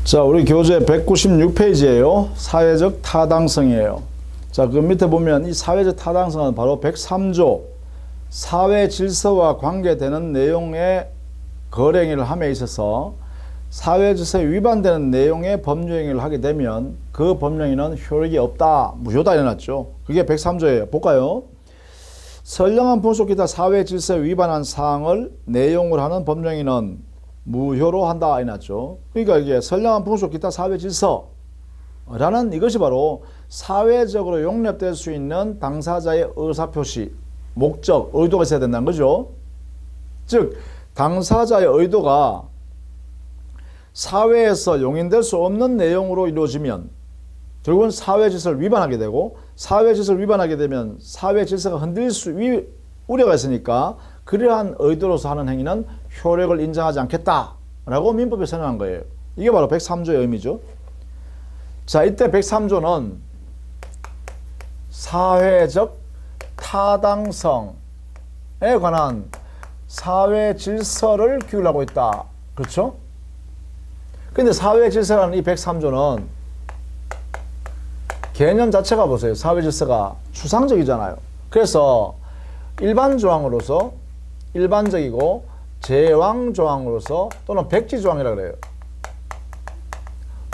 자, 우리 교재 196페이지예요. 사회적 타당성이에요. 자, 그 밑에 보면 이 사회적 타당성은 바로 103조 사회 질서와 관계되는 내용의 거래행위를 함에 있어서 사회 질서에 위반되는 내용의 법률행위를 하게 되면 그 법령에는 효력이 없다, 무효다 이래놨죠. 그게 103조예요. 볼까요? 선량한 풍속 기타 사회 질서에 위반한 사항을 내용으로 하는 법령에는 무효로 한다 이래놨죠. 그러니까 이게 선량한 풍속 기타 사회 질서라는 이것이 바로 사회적으로 용납될 수 있는 당사자의 의사표시, 목적, 의도가 있어야 된다는 거죠. 즉 당사자의 의도가 사회에서 용인될 수 없는 내용으로 이루어지면 결국은 사회 질서를 위반하게 되고, 사회 질서를 위반하게 되면 사회 질서가 흔들릴 수 우려가 있으니까 그러한 의도로서 하는 행위는 효력을 인정하지 않겠다라고 민법에 선언한 거예요. 이게 바로 103조의 의미죠. 자, 이때 103조는 사회적 타당성에 관한 사회 질서를 규율하고 있다. 그렇죠? 근데 사회 질서라는 이 103조는 개념 자체가 보세요. 사회 질서가 추상적이잖아요. 그래서 일반 조항으로서 일반적이고 제왕 조항으로서 또는 백지 조항이라고 그래요.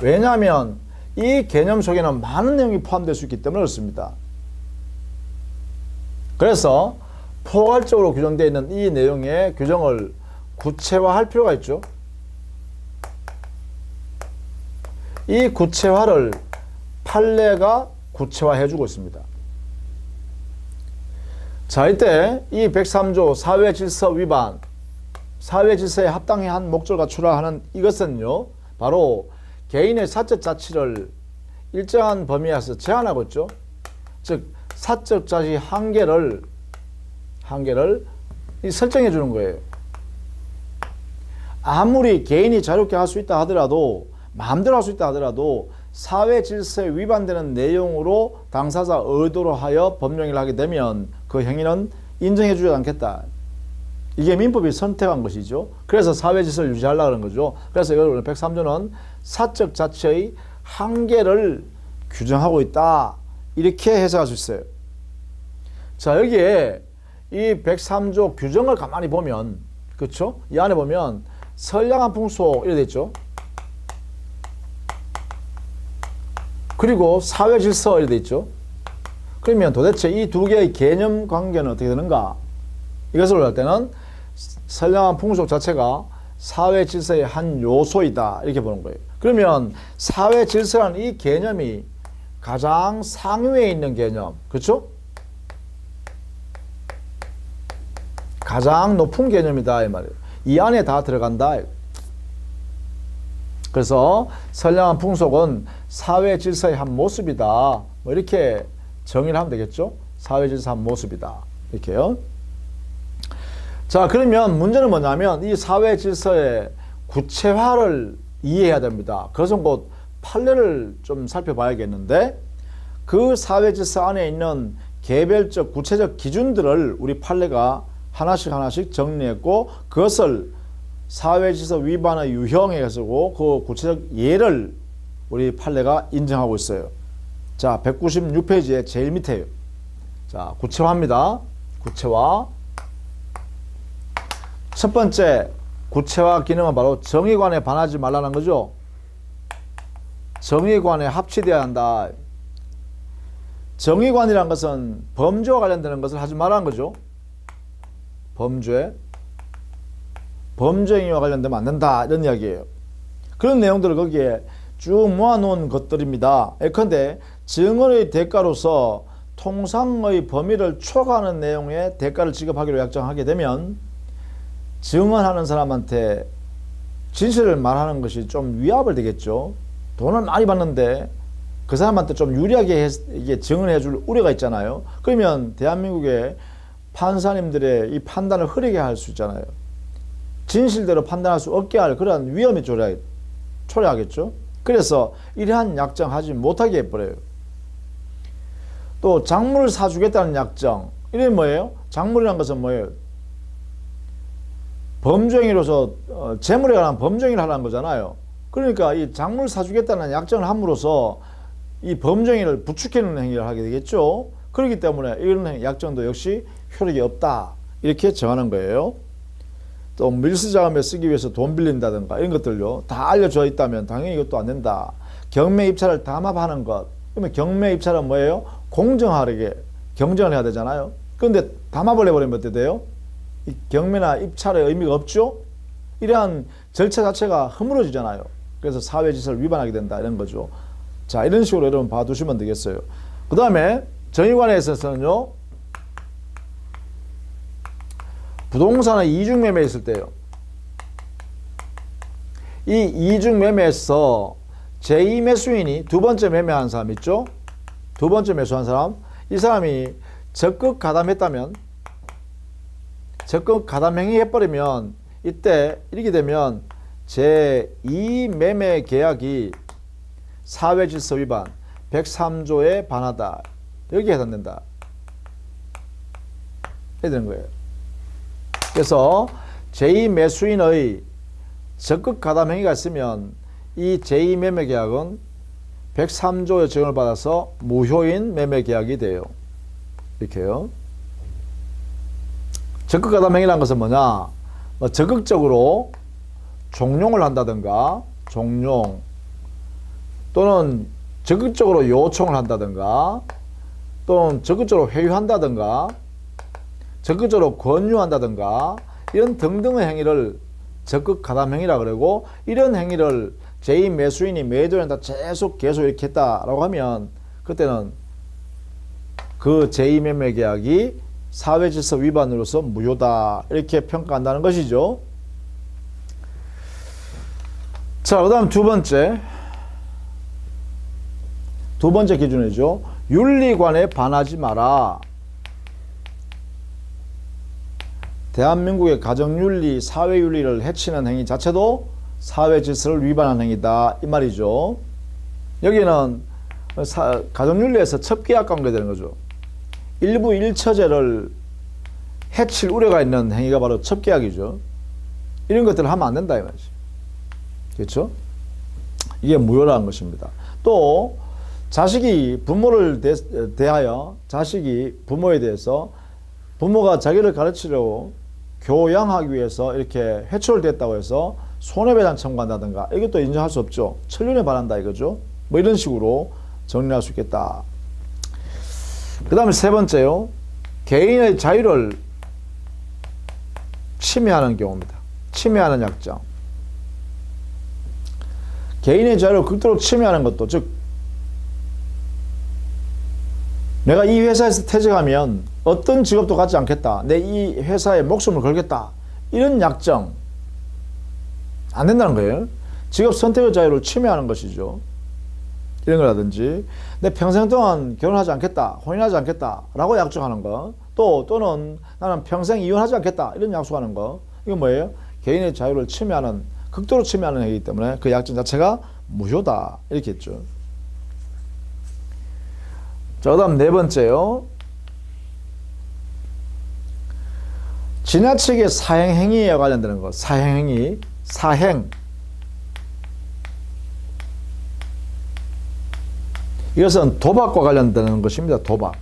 왜냐하면 이 개념 속에는 많은 내용이 포함될 수 있기 때문에 그렇습니다. 그래서 포괄적으로 규정되어 있는 이 내용의 규정을 구체화할 필요가 있죠. 이 구체화를 판례가 구체화해주고 있습니다. 자, 이때 이 103조 사회질서 위반, 사회질서에 합당히 한 목적을 갖추라 하는 이것은요, 바로 개인의 사적 자치를 일정한 범위에서 제한하고 있죠. 즉 사적 자치 한계를 설정해 주는 거예요. 아무리 개인이 자유롭게 할 수 있다 하더라도, 마음대로 할 수 있다 하더라도 사회 질서에 위반되는 내용으로 당사자 의도로 하여 법령을 하게 되면 그 행위는 인정해 주지 않겠다. 이게 민법이 선택한 것이죠. 그래서 사회 질서를 유지하려고 하는 거죠. 그래서 이걸 103조는 사적 자치의 한계를 규정하고 있다. 이렇게 해석할 수 있어요. 자, 여기에 이 103조 규정을 가만히 보면, 그렇죠? 이 안에 보면 선량한 풍속 이렇게 돼 있죠. 그리고 사회 질서 이렇게 돼 있죠. 그러면 도대체 이 두 개의 개념 관계는 어떻게 되는가? 이것을 볼 때는 선량한 풍속 자체가 사회 질서의 한 요소이다. 이렇게 보는 거예요. 그러면 사회 질서라는 이 개념이 가장 상위에 있는 개념, 그렇죠? 가장 높은 개념이다 이 말이에요. 이 안에 다 들어간다. 그래서 선량한 풍속은 사회 질서의 한 모습이다. 뭐 이렇게 정의를 하면 되겠죠. 사회 질서 한 모습이다. 이렇게요. 자, 그러면 문제는 뭐냐면 이 사회 질서의 구체화를 이해해야 됩니다. 그것은 곧 판례를 좀 살펴봐야겠는데, 그 사회 질서 안에 있는 개별적 구체적 기준들을 우리 판례가 하나씩 정리했고, 그것을 사회질서 위반의 유형에 쓰고 그 구체적 예를 우리 판례가 인정하고 있어요. 자, 196페이지의 제일 밑에요. 자, 구체화입니다. 구체화. 첫 번째 구체화 기능은 바로 정의관에 반하지 말라는 거죠. 정의관에 합치되어야 한다. 정의관이란 것은 범죄와 관련되는 것을 하지 말라는 거죠. 범죄행위와 관련되면 안 된다 이런 이야기예요. 그런 내용들을 거기에 쭉 모아놓은 것들입니다. 예컨대 증언의 대가로서 통상의 범위를 초과하는 내용의 대가를 지급하기로 약정하게 되면 증언하는 사람한테 진실을 말하는 것이 좀 위압을 되겠죠. 돈을 많이 받는데 그 사람한테 좀 유리하게 이게 증언해 줄 우려가 있잖아요. 그러면 대한민국의 판사님들의 이 판단을 흐리게 할 수 있잖아요. 진실대로 판단할 수 없게 할 그런 위험이 초래하겠죠. 그래서 이러한 약정하지 못하게 해버려요. 또 작물을 사주겠다는 약정, 이게 뭐예요? 작물이라는 것은 뭐예요? 범죄행위로서 재물에 관한 범죄행위를 하라는 거잖아요. 그러니까 이 작물 사주겠다는 약정을 함으로써 이 범죄행위를 부추기는 행위를 하게 되겠죠. 그렇기 때문에 이런 약정도 역시 효력이 없다. 이렇게 정하는 거예요. 또 밀수자금에 쓰기 위해서 돈 빌린다든가 이런 것들요. 다 알려져 있다면 당연히 이것도 안 된다. 경매 입찰을 담합하는 것. 그러면 경매 입찰은 뭐예요? 공정하게 경쟁을 해야 되잖아요. 그런데 담합을 해버리면 어떻게 돼요? 이 경매나 입찰의 의미가 없죠? 이러한 절차 자체가 허물어지잖아요. 그래서 사회질서를 위반하게 된다 이런 거죠. 자, 이런 식으로 여러분 봐두시면 되겠어요. 그 다음에 정의관에 있어서는요, 부동산의 이중매매 있을 때요. 이 이중매매에서 제2매수인이 두 번째 매매한 사람 있죠? 두 번째 매수한 사람. 이 사람이 적극 가담했다면, 적극 가담행위 해버리면 이때 이렇게 되면 제2매매 계약이 사회질서 위반 103조에 반하다. 여기에 해당된다. 해야 되는 거예요. 그래서 제2매수인의 적극 가담 행위가 있으면 이 제2매매 계약은 103조의 적용을 받아서 무효인 매매 계약이 돼요. 이렇게요. 적극 가담 행위라는 것은 뭐냐? 적극적으로 종용을 한다든가, 종용, 또는 적극적으로 요청을 한다든가, 또는 적극적으로 회유한다든가, 적극적으로 권유한다든가, 이런 등등의 행위를 적극 가담 행위라 그러고, 이런 행위를 제2매수인이 매도인한테 계속 이렇게 했다라고 하면 그때는 그 제2매매 계약이 사회질서 위반으로서 무효다 이렇게 평가한다는 것이죠. 자, 그 다음 두 번째 기준이죠. 윤리관에 반하지 마라. 대한민국의 가정윤리, 사회윤리를 해치는 행위 자체도 사회질서를 위반한 행위다 이 말이죠. 여기는 가정윤리에서 첩계약 관계 되는 거죠. 일부 일처제를 해칠 우려가 있는 행위가 바로 첩계약이죠. 이런 것들을 하면 안 된다 이 말이죠. 그렇죠? 이게 무효라는 것입니다. 또 자식이 부모를 대하여 자식이 부모에 대해서 부모가 자기를 가르치려고 교양하기 위해서 이렇게 해초됐다고 해서 손해배상 청구한다든가 이것도 인정할 수 없죠. 천륜에 반한다 이거죠. 뭐 이런 식으로 정리할 수 있겠다. 그 다음에 세 번째요. 개인의 자유를 침해하는 경우입니다. 침해하는 약정. 개인의 자유를 극도로 침해하는 것도, 즉 내가 이 회사에서 퇴직하면 어떤 직업도 갖지 않겠다. 내 이 회사에 목숨을 걸겠다. 이런 약정 안 된다는 거예요. 직업 선택의 자유를 침해하는 것이죠. 이런 거라든지 내 평생 동안 결혼하지 않겠다. 혼인하지 않겠다. 라고 약속하는 거. 또는 나는 평생 이혼하지 않겠다. 이런 약속하는 거. 이건 뭐예요? 개인의 자유를 침해하는, 극도로 침해하는 행위이기 때문에 그 약정 자체가 무효다. 이렇게 했죠. 자, 그 다음 네 번째요. 지나치게 사행행위에 관련되는 것. 사행행위. 사행. 이것은 도박과 관련되는 것입니다. 도박.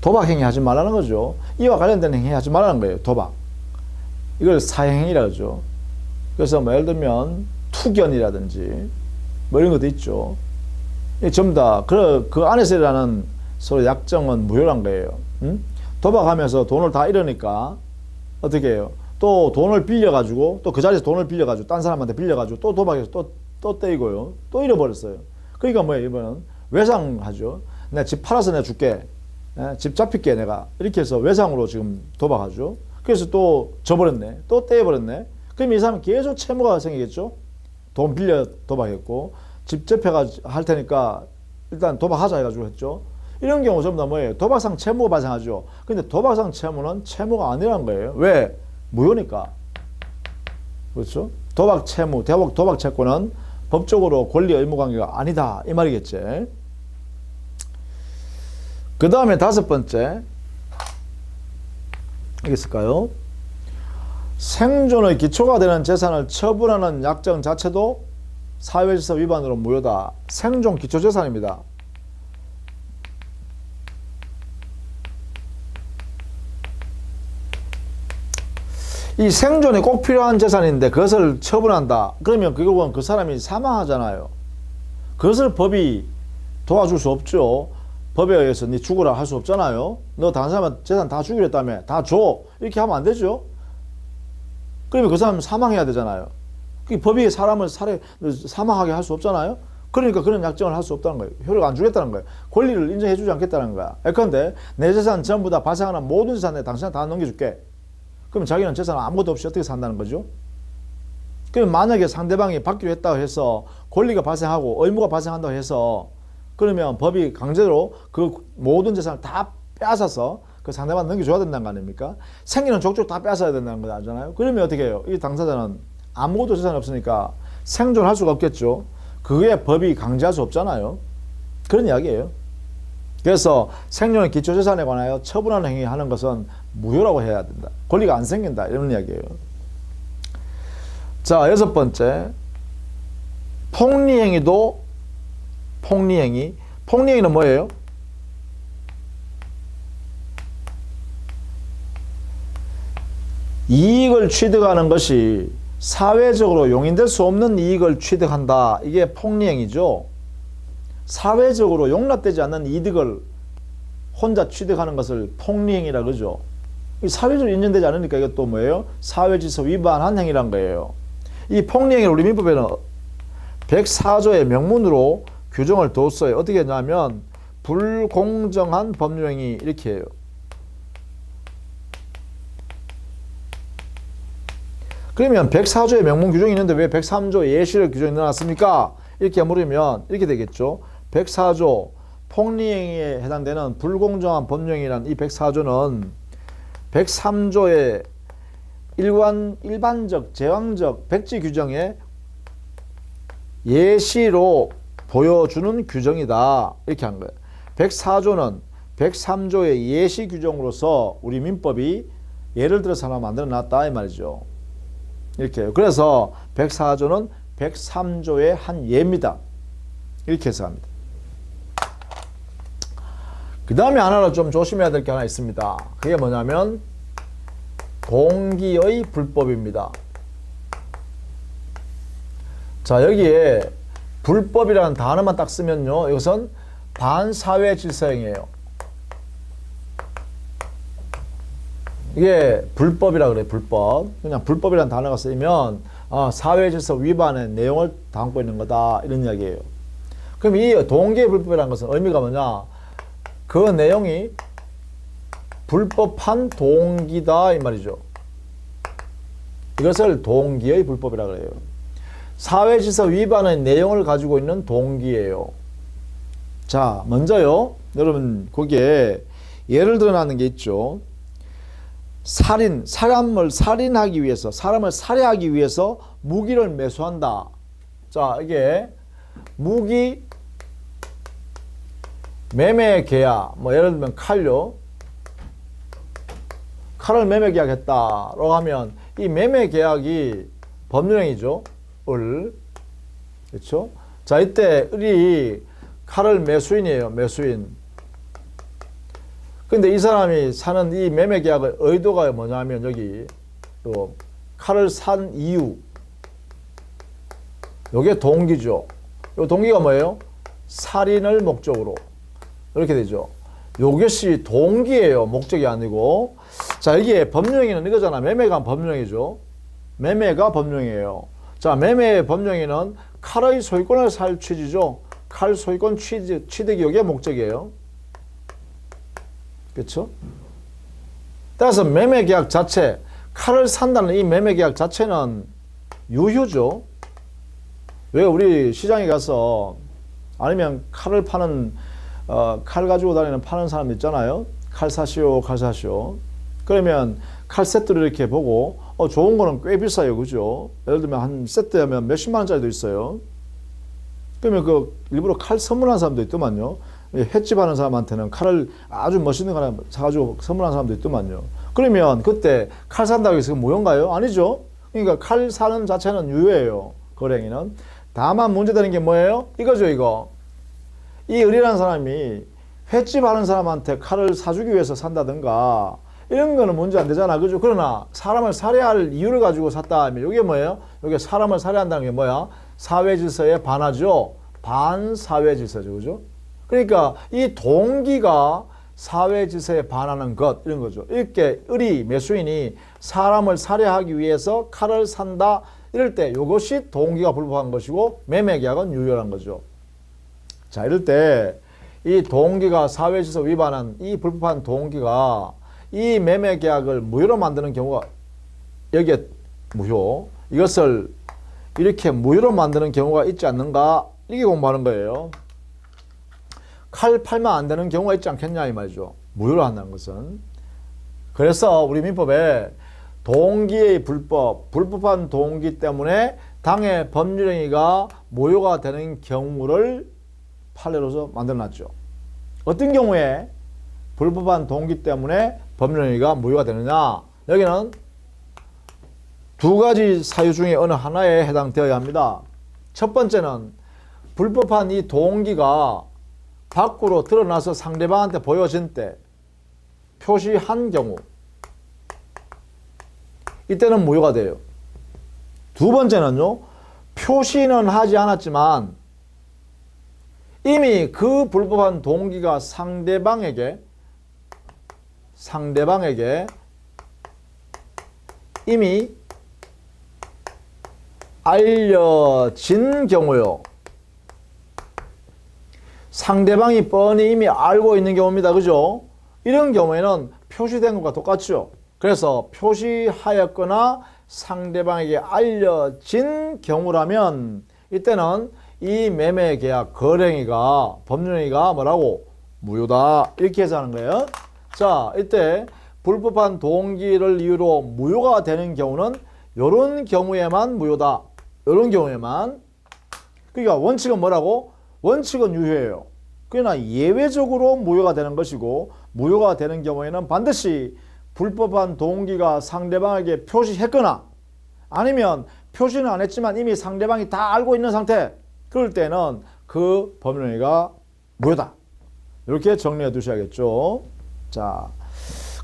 도박 행위 하지 말라는 거죠. 이와 관련된 행위 하지 말라는 거예요. 도박. 이걸 사행행위라고 하죠. 그래서 뭐 예를 들면 투견이라든지 뭐 이런 것도 있죠. 전부 다 그 안에서 일어나는 서로 약정은 무효란 거예요. 도박하면서 돈을 다 잃으니까 어떻게 해요? 또 돈을 빌려가지고 또 그 자리에서 돈을 빌려가지고 딴 사람한테 빌려가지고 또 도박해서 또 떼이고요. 또 잃어버렸어요. 그러니까 뭐예요? 이번은 외상하죠. 내가 집 팔아서 내가 줄게. 집 잡힐게 내가. 이렇게 해서 외상으로 지금 도박하죠. 그래서 또 져버렸네. 또 떼어버렸네. 그럼 이 사람은 계속 채무가 생기겠죠. 돈 빌려 도박했고 집 잡혀가 할 테니까 일단 도박하자 해가지고 했죠. 이런 경우 전부 다 뭐예요? 도박상 채무가 발생하죠. 근데 도박상 채무는 채무가 아니라는 거예요. 왜? 무효니까. 그렇죠? 도박 채무, 도박 채권은 법적으로 권리 의무 관계가 아니다. 이 말이겠지. 그 다음에 다섯 번째. 이게 있을까요? 생존의 기초가 되는 재산을 처분하는 약정 자체도 사회질서 위반으로 무효다. 생존 기초재산입니다. 이 생존이 꼭 필요한 재산인데 그것을 처분한다. 그러면 결국은 그 사람이 사망하잖아요. 그것을 법이 도와줄 수 없죠. 법에 의해서 네 죽으라 할 수 없잖아요. 너 다른 사람한테 재산 다 주기로 했다며 다 줘. 이렇게 하면 안 되죠. 그러면 그 사람은 사망해야 되잖아요. 법이 사람을 사망하게 할 수 없잖아요. 그러니까 그런 약정을 할 수 없다는 거예요. 효력 안 주겠다는 거예요. 권리를 인정해 주지 않겠다는 거야. 예컨대 내 재산 전부 다 발생하는 모든 재산에 당신한테 다 넘겨줄게. 그럼 자기는 재산 아무것도 없이 어떻게 산다는 거죠? 그럼 만약에 상대방이 받기로 했다고 해서 권리가 발생하고 의무가 발생한다고 해서 그러면 법이 강제로 그 모든 재산을 다 빼앗아서 그 상대방 넘겨줘야 된다는 거 아닙니까? 생기는 족족 다 빼앗아야 된다는 거잖아요. 그러면 어떻게 해요? 이 당사자는 아무것도 재산이 없으니까 생존할 수가 없겠죠. 그게 법이 강제할 수 없잖아요. 그런 이야기예요. 그래서 생존의 기초재산에 관하여 처분하는 행위하는 것은 무효라고 해야 된다. 권리가 안 생긴다. 이런 이야기예요. 자, 6번째. 폭리행위도 폭리행위. 폭리행위는 뭐예요? 이익을 취득하는 것이 사회적으로 용인될 수 없는 이익을 취득한다. 이게 폭리행위죠. 사회적으로 용납되지 않는 이득을 혼자 취득하는 것을 폭리행위라 그러죠. 사회적으로 인정되지 않으니까 이것도 뭐예요? 사회질서 위반한 행위란 거예요. 이 폭리행위를 우리 민법에는 104조의 명문으로 규정을 뒀어요. 어떻게 했냐면 불공정한 법률행위 이렇게 해요. 그러면 104조의 명문 규정이 있는데 왜 103조 예시를 규정이 넣어놨습니까? 이렇게 물으면 이렇게 되겠죠. 104조 폭리행위에 해당되는 불공정한 법령이란 이 104조는 103조의 일반적, 제왕적 백지 규정에 예시로 보여주는 규정이다. 이렇게 한 거예요. 104조는 103조의 예시 규정으로서 우리 민법이 예를 들어서 하나 만들어 놨다 이 말이죠. 이렇게 해요. 그래서 104조는 103조의 한 예입니다. 이렇게 해석합니다. 그 다음에 하나로 좀 조심해야 될 게 하나 있습니다. 그게 뭐냐면 동기의 불법입니다. 자, 여기에 불법이라는 단어만 딱 쓰면요, 이것은 반사회 질서행위예요. 이게 불법이라 그래요. 불법. 그냥 불법이라는 단어가 쓰이면 사회질서 위반의 내용을 담고 있는 거다 이런 이야기예요. 그럼 이 동기의 불법이라는 것은 의미가 뭐냐? 그 내용이 불법한 동기다 이 말이죠. 이것을 동기의 불법이라 그래요. 사회질서 위반의 내용을 가지고 있는 동기예요. 자, 먼저요, 여러분 거기에 예를 들어놨는 게 있죠. 사람을 살인하기 위해서, 사람을 살해하기 위해서 무기를 매수한다. 자, 이게 무기 매매 계약, 뭐 예를 들면 칼요. 칼을 매매 계약했다라고 하면 이 매매 계약이 법률행위죠. 그렇죠? 자, 이때 을이 칼을 매수인이에요. 매수인. 근데 이 사람이 사는 이 매매 계약의 의도가 뭐냐면 여기 또 칼을 산 이유, 요게 동기죠. 요 동기가 뭐예요? 살인을 목적으로 이렇게 되죠. 요것이 동기예요. 목적이 아니고. 자, 이게 법령행위는 이거잖아. 매매가 법령행위죠. 매매가 법령행위예요. 자, 매매의 법령행위는 칼의 소유권을 살 취지죠. 칼 소유권 취득이 요게 목적이에요. 그렇죠? 따라서 매매계약 자체, 칼을 산다는 이 매매계약 자체는 유효죠. 왜 우리 시장에 가서 아니면 칼을 파는 칼 가지고 다니는 파는 사람 있잖아요. 칼 사시오, 칼 사시오. 그러면 칼 세트를 이렇게 보고 좋은 거는 꽤 비싸요, 그죠? 예를 들면 한 세트 하면 몇십만 원짜리도 있어요. 그러면 그 일부러 칼 선물하는 사람도 있더만요. 횟집 하는 사람한테는 칼을 아주 멋있는 거 하나 사가지고 선물하는 사람도 있더만요. 그러면 그때 칼 산다고 해서 무효인가요? 아니죠. 그러니까 칼 사는 자체는 유효예요. 거래행위는. 다만 문제되는 게 뭐예요? 이거죠, 이거. 이 을이라는 사람이 횟집 하는 사람한테 칼을 사주기 위해서 산다든가 이런 거는 문제 안 되잖아. 그죠? 그러나 사람을 살해할 이유를 가지고 샀다 하면 이게 뭐예요? 이게 사람을 살해한다는 게 뭐야? 사회 질서에 반하죠. 반사회 질서죠. 그죠? 그러니까 이 동기가 사회 질서에 반하는 것 이런 거죠. 이렇게 을이 매수인이 사람을 살해하기 위해서 칼을 산다 이럴 때 이것이 동기가 불법한 것이고 매매계약은 유효한 거죠. 자, 이럴 때 이 동기가 사회 질서 위반한 이 불법한 동기가 이 매매계약을 무효로 만드는 경우가 여기에 무효 이것을 이렇게 무효로 만드는 경우가 있지 않는가 이게 공부하는 거예요. 칼 팔면 안 되는 경우가 있지 않겠냐 이 말이죠. 무효로 한다는 것은. 그래서 우리 민법에 동기의 불법한 동기 때문에 당해 법률행위가 무효가 되는 경우를 판례로서 만들어놨죠. 어떤 경우에 불법한 동기 때문에 법률행위가 무효가 되느냐. 여기는 두 가지 사유 중에 어느 하나에 해당되어야 합니다. 첫 번째는 불법한 이 동기가 밖으로 드러나서 상대방한테 보여진 때 표시한 경우 이때는 무효가 돼요. 두 번째는요. 표시는 하지 않았지만 이미 그 불법한 동기가 상대방에게 이미 알려진 경우요. 상대방이 뻔히 이미 알고 있는 경우입니다. 그죠? 이런 경우에는 표시된 것과 똑같죠. 그래서 표시하였거나 상대방에게 알려진 경우라면 이때는 이 매매계약 거래행위가 법률행위가 뭐라고? 무효다. 이렇게 해서 하는 거예요. 자, 이때 불법한 동기를 이유로 무효가 되는 경우는 이런 경우에만 무효다. 이런 경우에만. 그러니까 원칙은 뭐라고? 원칙은 유효해요. 그러나 예외적으로 무효가 되는 것이고 무효가 되는 경우에는 반드시 불법한 동기가 상대방에게 표시했거나 아니면 표시는 안 했지만 이미 상대방이 다 알고 있는 상태 그럴 때는 그 법률행위가 무효다. 이렇게 정리해 두셔야겠죠. 자,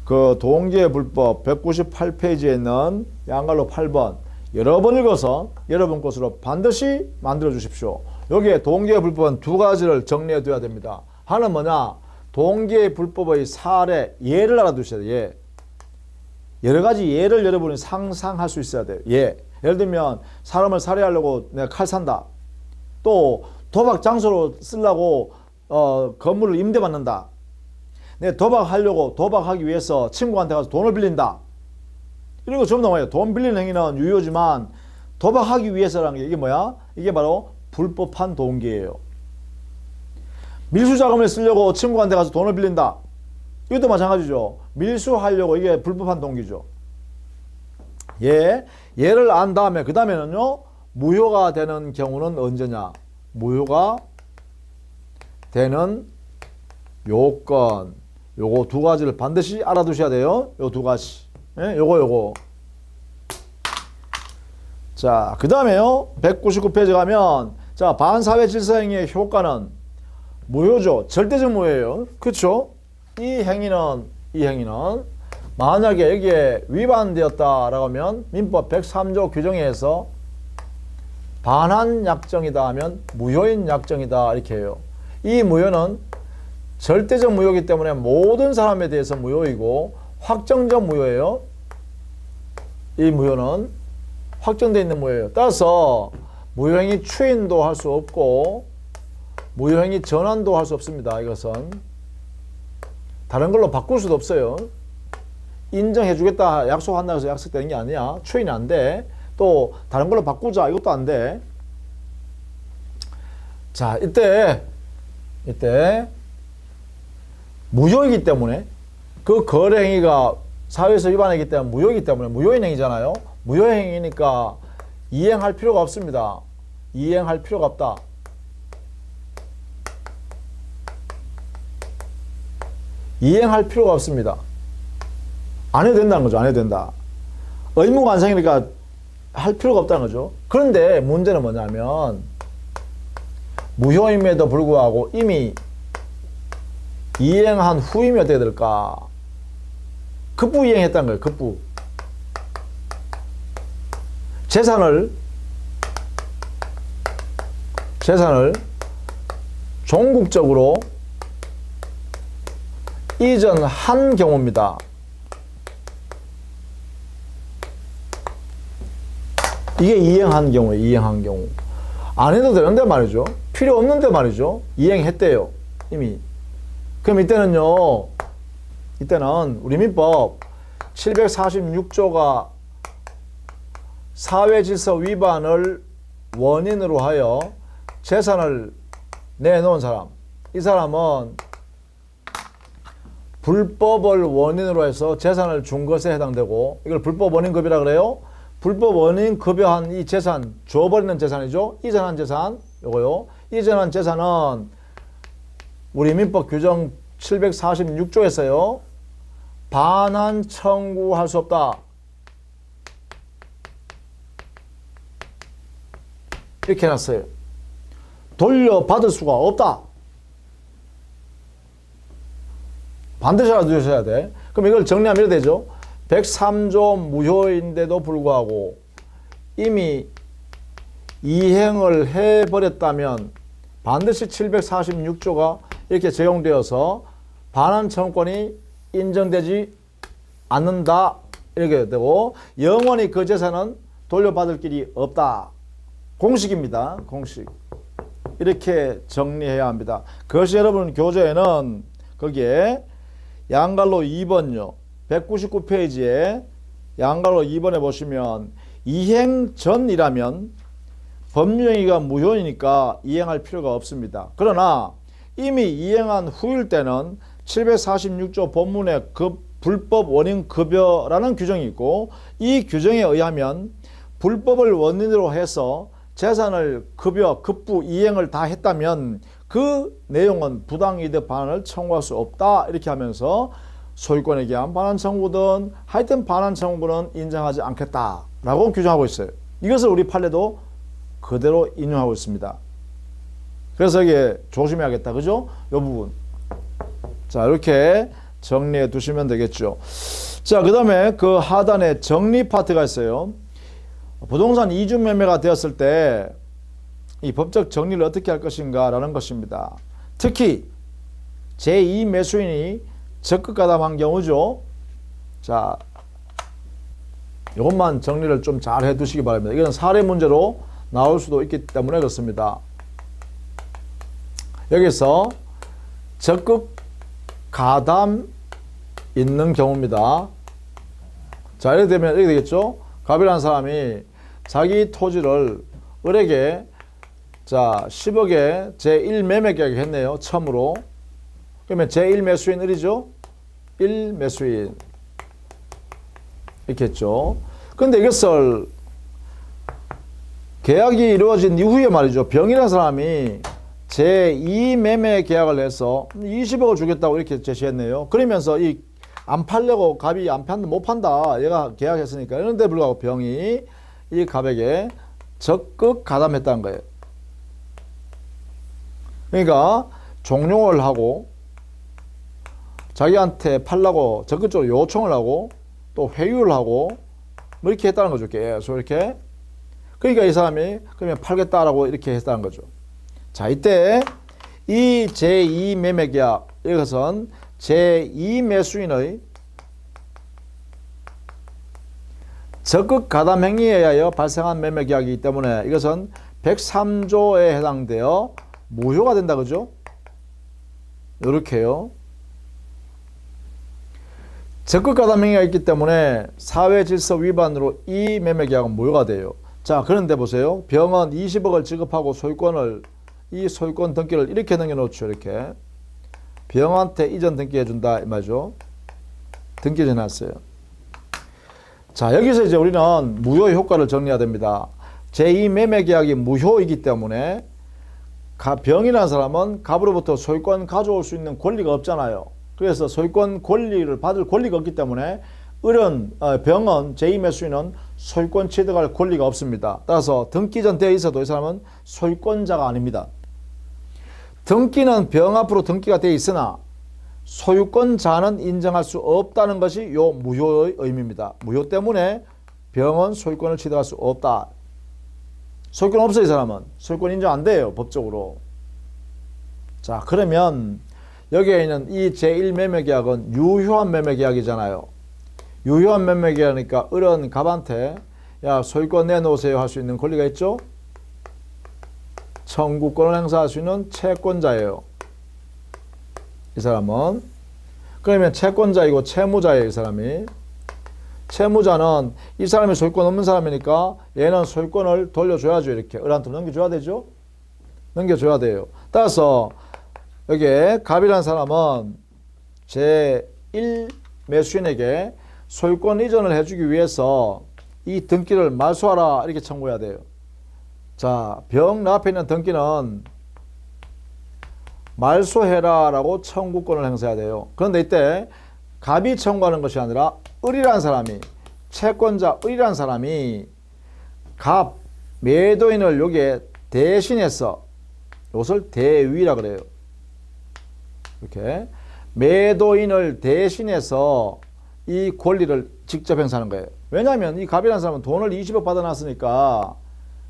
그 동기의 불법 198페이지에 있는 양갈로 8번 여러 번 읽어서 여러분 것으로 반드시 만들어 주십시오. 여기에 동기의 불법은 두 가지를 정리해 둬야 됩니다. 하나는 뭐냐? 동기의 불법의 사례, 예를 알아두셔야 돼요. 예. 여러 가지 예를 여러분이 상상할 수 있어야 돼요. 예. 예를 들면 사람을 살해하려고 내가 칼 산다. 또 도박 장소로 쓰려고 건물을 임대받는다. 내가 도박하려고 도박하기 위해서 친구한테 가서 돈을 빌린다. 이런 거 전부 다 뭐예요? 돈 빌리는 행위는 유효지만 도박하기 위해서라는 게 이게 뭐야? 이게 바로 불법한 동기예요. 밀수자금을 쓰려고 친구한테 가서 돈을 빌린다. 이것도 마찬가지죠. 밀수하려고 이게 불법한 동기죠. 예, 예를 안 다음에 그 다음에는요. 무효가 되는 경우는 언제냐? 무효가 되는 요건. 요거 두 가지를 반드시 알아두셔야 돼요. 요 두 가지. 예? 요거. 자, 그 다음에요. 199페이지 가면, 자, 반사회 질서행위의 효과는 무효죠. 절대적 무효예요. 그쵸? 이 행위는 만약에 여기에 위반되었다라고 하면 민법 103조 규정에 의해서 반한 약정이다 하면 무효인 약정이다 이렇게 해요. 이 무효는 절대적 무효이기 때문에 모든 사람에 대해서 무효이고 확정적 무효예요. 이 무효는 확정되어 있는 무효예요. 따라서 무효행위 추인도 할 수 없고 무효행위 전환도 할 수 없습니다. 이것은 다른 걸로 바꿀 수도 없어요. 인정해 주겠다 약속한다고 해서 약속되는 게 아니야. 추인이 안 돼. 또 다른 걸로 바꾸자 이것도 안 돼. 자, 이때 무효이기 때문에 그 거래행위가 사회에서 위반이기 때문에 무효이기 때문에 무효인 행위잖아요. 무효행위니까 이행할 필요가 없습니다. 이행할 필요가 없다. 이행할 필요가 없습니다. 안 해도 된다는 거죠. 안 해도 된다. 의무가 안 생기니까 할 필요가 없다는 거죠. 그런데 문제는 뭐냐면 무효임에도 불구하고 이미 이행한 후임이 어떻게 될까? 급부 이행했다는 거예요. 급부. 재산을 종국적으로 이전한 경우입니다. 이게 이행한 경우예요. 이행한 경우. 안 해도 되는데 말이죠. 필요 없는데 말이죠. 이행했대요. 이미. 그럼 이때는 우리 민법 746조가 사회질서 위반을 원인으로 하여 재산을 내놓은 사람, 이 사람은 불법을 원인으로 해서 재산을 준 것에 해당되고, 이걸 불법 원인급여라 그래요. 불법 원인 급여한 이 재산, 줘버리는 재산이죠. 이전한 재산, 요거요. 이전한 재산은 우리 민법 규정 746조에서요. 반환 청구할 수 없다. 이렇게 해놨어요. 돌려받을 수가 없다. 반드시 알아두셔야 돼. 그럼 이걸 정리하면 이렇게 되죠. 103조 무효인데도 불구하고 이미 이행을 해버렸다면 반드시 746조가 이렇게 적용되어서 반환 청구권이 인정되지 않는다. 이렇게 되고 영원히 그 재산은 돌려받을 길이 없다. 공식입니다. 공식. 이렇게 정리해야 합니다. 그것이 여러분 교재에는 거기에 양갈로 2번요. 199페이지에 양갈로 2번에 보시면 이행 전이라면 법령이가 무효이니까 이행할 필요가 없습니다. 그러나 이미 이행한 후일 때는 746조 본문에 불법 원인 급여라는 규정이 있고, 이 규정에 의하면 불법을 원인으로 해서 재산을 급부 이행을 다 했다면 그 내용은 부당이득 반환을 청구할 수 없다. 이렇게 하면서 소유권에 기한 반환 청구든 하여튼 반환 청구는 인정하지 않겠다라고 규정하고 있어요. 이것을 우리 판례도 그대로 인용하고 있습니다. 그래서 이게 조심해야겠다. 그죠? 이 부분. 자, 이렇게 정리해 두시면 되겠죠. 자, 그 다음에 그 하단에 정리 파트가 있어요. 부동산 이주 매매가 되었을 때 이 법적 정리를 어떻게 할 것인가 라는 것입니다. 특히 제2 매수인이 적극 가담한 경우죠. 자, 이것만 정리를 좀 잘 해두시기 바랍니다. 이건 사례 문제로 나올 수도 있기 때문에 그렇습니다. 여기서 적극 가담 있는 경우입니다. 자, 이렇게 되면 이렇게 되겠죠. 갑이라는 사람이 자기 토지를 을에게 10억에 제1 매매 계약을 했네요. 처음으로. 그러면 제1 매수인 을이죠. 1 매수인. 이렇게 했죠. 근데 이것을 계약이 이루어진 이후에 말이죠. 병이라는 사람이 제2 매매 계약을 해서 20억을 주겠다고 이렇게 제시했네요. 그러면서 안 팔려고 갑이 못 판다. 얘가 계약했으니까. 이런데 불구하고 병이 이 갑에게 적극 가담했다는 거예요. 그러니까 종용을 하고 자기한테 팔라고 적극적으로 요청을 하고 또 회유를 하고 뭐 이렇게 했다는 거죠. 계속 이렇게. 그러니까 이 사람이 그러면 팔겠다라고 이렇게 했다는 거죠. 자, 이때 이 제2 매매 계약, 이것은 제2 매수인의 적극 가담 행위에 의하여 발생한 매매 계약이기 때문에 이것은 103조에 해당되어 무효가 된다. 그죠? 이렇게요. 적극 가담 행위가 있기 때문에 사회 질서 위반으로 이 매매 계약은 무효가 돼요. 자, 그런데 보세요. 병은 20억을 지급하고 이 소유권 등기를 이렇게 넘겨놓죠. 이렇게. 병한테 이전 등기해준다. 이 말이죠. 등기를 해놨어요. 자, 여기서 이제 우리는 무효의 효과를 정리해야 됩니다. 제2 매매 계약이 무효이기 때문에 병이라는 사람은 갑으로부터 소유권 가져올 수 있는 권리가 없잖아요. 그래서 소유권 권리를 받을 권리가 없기 때문에 병은 제2 매수인은 소유권 취득할 권리가 없습니다. 따라서 등기 전 되어 있어도 이 사람은 소유권자가 아닙니다. 등기는 병 앞으로 등기가 되어 있으나 소유권자는 인정할 수 없다는 것이 요 무효의 의미입니다. 무효 때문에 병은 소유권을 취득할 수 없다. 소유권 없어요. 이 사람은. 소유권 인정 안 돼요. 법적으로. 자, 그러면 여기에 있는 이 제1매매계약은 유효한 매매계약이잖아요. 유효한 매매계약이니까 이런 갑한테 야 소유권 내놓으세요 할 수 있는 권리가 있죠. 청구권을 행사할 수 있는 채권자예요. 이 사람은. 그러면 채권자이고 채무자예요. 이 사람이. 채무자는 이 사람이 소유권 없는 사람이니까 얘는 소유권을 돌려줘야죠. 이렇게 을한테 넘겨줘야 되죠. 넘겨줘야 돼요. 따라서 여기에 갑이라는 사람은 제1 매수인에게 소유권 이전을 해주기 위해서 이 등기를 말소하라 이렇게 청구해야 돼요. 자, 병 앞에 있는 등기는 말소해라 라고 청구권을 행사해야 돼요. 그런데 이때 갑이 청구하는 것이 아니라 을이라는 사람이, 채권자 을이라는 사람이 갑 매도인을 여기에 대신해서, 이것을 대위라 그래요. 이렇게 매도인을 대신해서 이 권리를 직접 행사하는 거예요. 왜냐하면 이 갑이라는 사람은 돈을 20억 받아놨으니까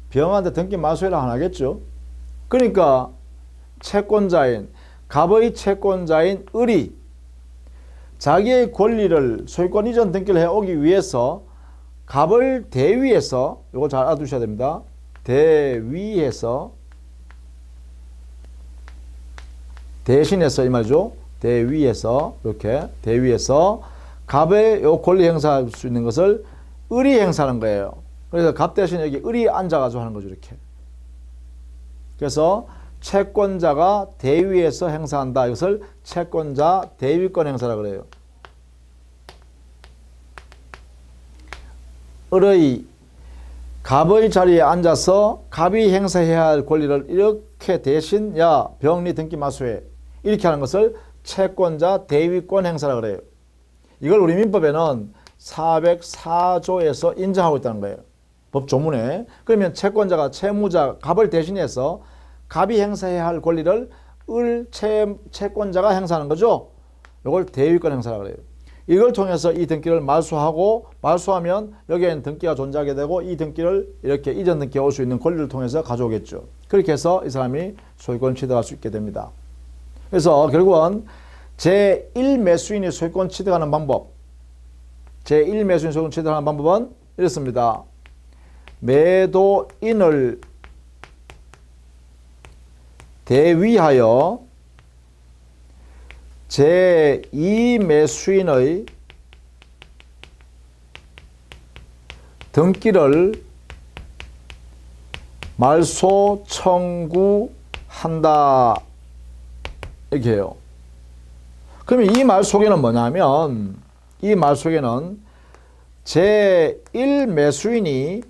병한테 등기 말소해라 안 하겠죠. 그러니까 채권자인, 갑의 채권자인 을이 자기의 권리를 소유권 이전 등기를 해오기 위해서 갑을 대위해서, 이거 잘 알아두셔야 됩니다. 대위해서, 대신해서 이 말이죠. 대위해서, 이렇게 대위해서 갑의 요 권리 행사할 수 있는 것을 을이 행사하는 거예요. 그래서 갑 대신 여기 을이 앉아가지고 하는 거죠. 이렇게. 그래서 채권자가 대위에서 행사한다. 이것을 채권자 대위권 행사라 그래요. 을의 갑의 자리에 앉아서 갑이 행사해야 할 권리를 이렇게 대신 야 병리 등기 마소해 이렇게 하는 것을 채권자 대위권 행사라 그래요. 이걸 우리 민법에는 404조에서 인정하고 있다는 거예요. 법 조문에. 그러면 채권자가 채무자 갑을 대신해서 갑이 행사해야 할 권리를 채권자가 행사하는 거죠. 이걸 대위권 행사라고 그래요. 이걸 통해서 이 등기를 말소하고 말소하면 여기에는 등기가 존재하게 되고 이 등기를 이렇게 이전 등기에 올 수 있는 권리를 통해서 가져오겠죠. 그렇게 해서 이 사람이 소유권 취득할 수 있게 됩니다. 그래서 결국은 제1 매수인이 소유권 취득하는 방법, 제1 매수인 소유권 취득하는 방법은 이렇습니다. 매도인을 대위하여 제2 매수인의 등기를 말소 청구한다. 이렇게 해요. 그러면 이 말 속에는 뭐냐면 이 말 속에는 제1 매수인이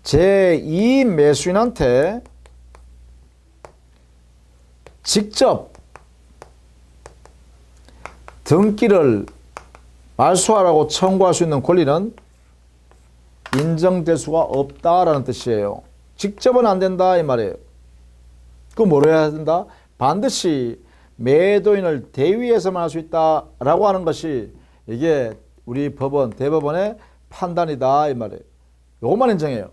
제2 매수인한테 직접 등기를 말소하라고 청구할 수 있는 권리는 인정될 수가 없다라는 뜻이에요. 직접은 안 된다 이 말이에요. 그럼 뭐로 해야 된다? 반드시 매도인을 대위해서만 할 수 있다라고 하는 것이 이게 우리 법원, 대법원의 판단이다 이 말이에요. 요것만 인정해요.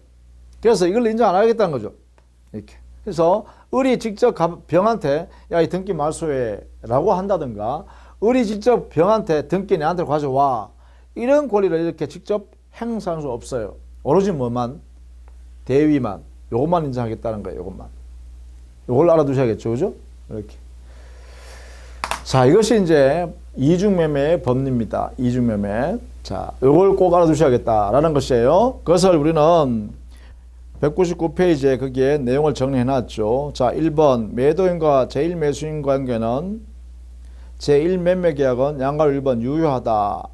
그래서 이걸 인정 안 하겠다는 거죠. 이렇게. 그래서 을이 직접 병한테 야, 이 등기 말소해 라고 한다든가 을이 직접 병한테 등기 내한테 가져와 이런 권리를 이렇게 직접 행사할 수 없어요. 오로지 뭐만? 대위만. 요것만 인정하겠다는 거예요. 요것만. 요걸 알아두셔야겠죠. 그죠? 이렇게. 자, 이것이 이제 이중매매의 법리입니다. 이중매매. 자, 요걸 꼭 알아두셔야겠다라는 것이에요. 그것을 우리는 199페이지에 거기에 내용을 정리해 놨죠. 자, 1번 매도인과 제1매수인 관계는 제1매매계약은 양가로 1번 유효하다.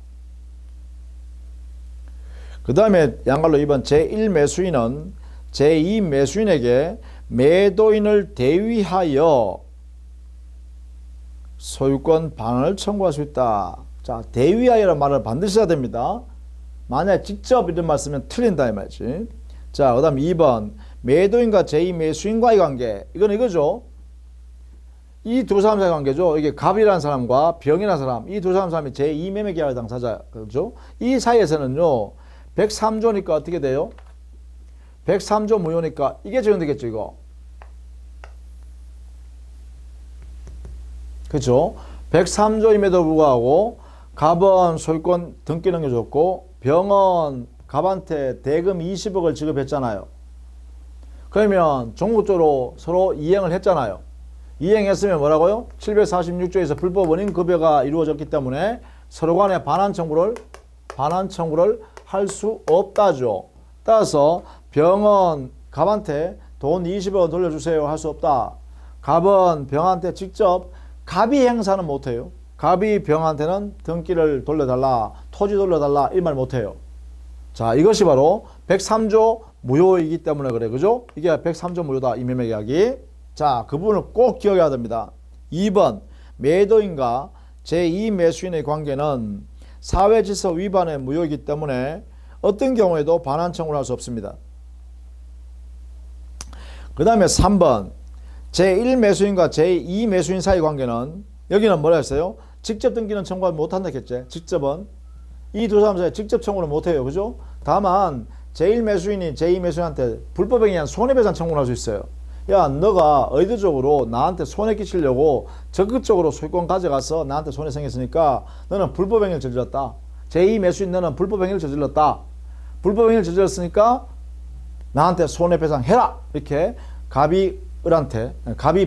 그 다음에 양가로 2번 제1매수인은 제2매수인에게 매도인을 대위하여 소유권 반환을 청구할 수 있다. 자, 대위하여라는 말을 반드시 해야 됩니다. 만약에 직접 이런 말 쓰면 틀린다 이 말이지. 자, 그 다음 2번 매도인과 제2매수인과의 관계. 이건 이거죠. 이 두 사람 사이의 관계죠. 이게 갑이라는 사람과 병이라는 사람, 이 두 사람이 제2매매 계약의 당사자, 그렇죠? 이 사이에서는요, 103조니까 어떻게 돼요? 103조 무효니까 이게 적용되겠죠, 이거. 그렇죠? 103조임에도 불구하고 갑은 소유권 등기 넘겨줬고 병은 갑한테 대금 20억을 지급했잖아요. 그러면 종국적으로 서로 이행을 했잖아요. 이행했으면 뭐라고요? 746조에서 불법 원인 급여가 이루어졌기 때문에 서로 간에 반환 청구를 할 수 없다죠. 따라서 병은 갑한테 돈 20억 돌려주세요 할 수 없다. 갑은 병한테 직접 갑이 행사는 못해요. 갑이 병한테는 등기를 돌려달라, 토지 돌려달라 이 말 못해요. 자, 이것이 바로 103조 무효이기 때문에 그래, 그죠? 이게 103조 무효다, 이 매매 계약이. 자, 그 부분을 꼭 기억해야 됩니다. 2번 매도인과 제2매수인의 관계는 사회질서 위반의 무효이기 때문에 어떤 경우에도 반환 청구를 할 수 없습니다. 그 다음에 3번 제1매수인과 제2매수인 사이 관계는, 여기는 뭐라 했어요? 직접 등기는 청구 못한다 했겠지. 직접은 이 두 사람 사이에 직접 청구를 못해요, 그죠? 다만 제1매수인이 제2매수인한테 불법행위에 의한 손해배상 청구를 할 수 있어요. 야, 너가 의도적으로 나한테 손해 끼치려고 적극적으로 소유권 가져가서 나한테 손해 생겼으니까 너는 불법행위를 저질렀다. 제2매수인 너는 불법행위를 저질렀다. 불법행위를 저질렀으니까 나한테 손해배상해라. 이렇게 갑이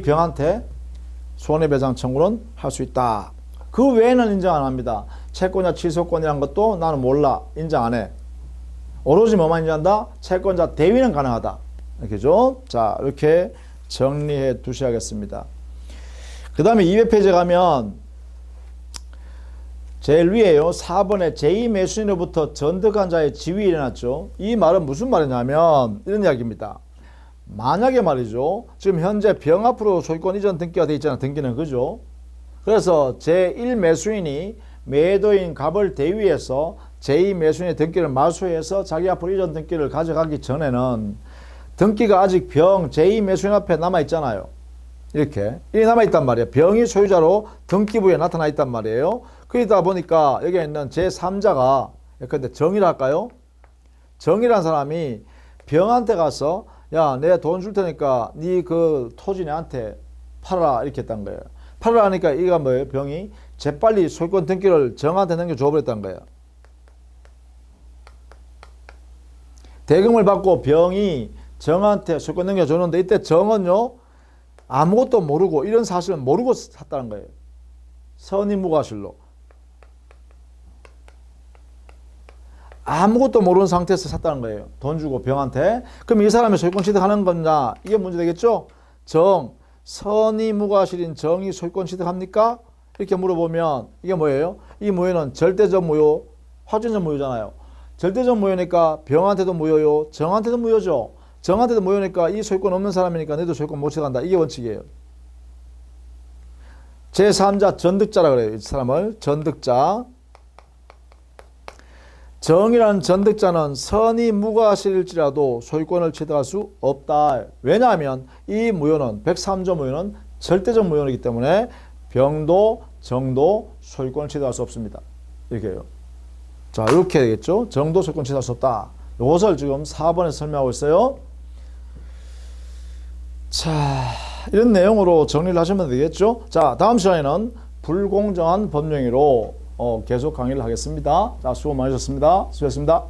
병한테 손해배상 청구는 할 수 있다. 그 외에는 인정 안 합니다. 채권자 취소권이란 것도 나는 몰라. 인정 안 해. 오로지 뭐만 인정한다? 채권자 대위는 가능하다. 이렇게죠. 자, 이렇게 정리해 두셔야겠습니다. 그 다음에 200페이지에 가면 제일 위에요. 4번에 제2매수인으로부터 전득한 자의 지위이 일어났죠. 이 말은 무슨 말이냐면 이런 이야기입니다. 만약에 말이죠. 지금 현재 병 앞으로 소유권 이전 등기가 되어 있잖아. 등기는, 그죠? 그래서 제1매수인이 매도인 갑을 대위해서 제2매수인의 등기를 마수해서 자기 앞으로 이전 등기를 가져가기 전에는 등기가 아직 병 제2매수인 앞에 남아있잖아요. 이렇게 남아있단 말이에요. 병이 소유자로 등기부에 나타나 있단 말이에요. 그러다 보니까 여기에 있는 제3자가, 근데 정이라 할까요? 정이란 사람이 병한테 가서 야, 내가 돈 줄 테니까 네 그 토지 내한테 팔아라 이렇게 했단 거예요. 팔아라 하니까 이가 뭐예요? 병이 재빨리 소유권 등기를 정한테 넘겨줘 버렸단 거예요. 대금을 받고 병이 정한테 소유권 넘겨줬는데 이때 정은요 아무것도 모르고 이런 사실을 모르고 샀다는 거예요. 선의무과실로 아무것도 모르는 상태에서 샀다는 거예요. 돈 주고 병한테. 그럼 이 사람이 소유권 취득하는 거냐, 이게 문제 되겠죠. 정, 선의무과실인 정이 소유권 취득합니까? 이렇게 물어보면 이게 뭐예요? 이 무효는 절대적 무효, 확정적 무효잖아요. 절대적 무효니까 병한테도 무효요, 정한테도 무효죠. 정한테도 무효니까 이 소유권 없는 사람이니까 너도 소유권 못 취득한다. 이게 원칙이에요. 제3자 전득자라 그래요. 이 사람을 전득자. 정이라는 전득자는 선의무과실일지라도 소유권을 취득할 수 없다. 왜냐하면 이 무효는 103조 무효는 절대적 무효이기 때문에 병도 정도 소유권을 취득할 수 없습니다. 이렇게요. 자, 이렇게 되겠죠. 정도 소유권 취득할 수 없다. 이것을 지금 4번에 설명하고 있어요. 자, 이런 내용으로 정리를 하시면 되겠죠. 자, 다음 시간에는 불공정한 법령으로 계속 강의를 하겠습니다. 자, 수고 많으셨습니다. 수고하셨습니다.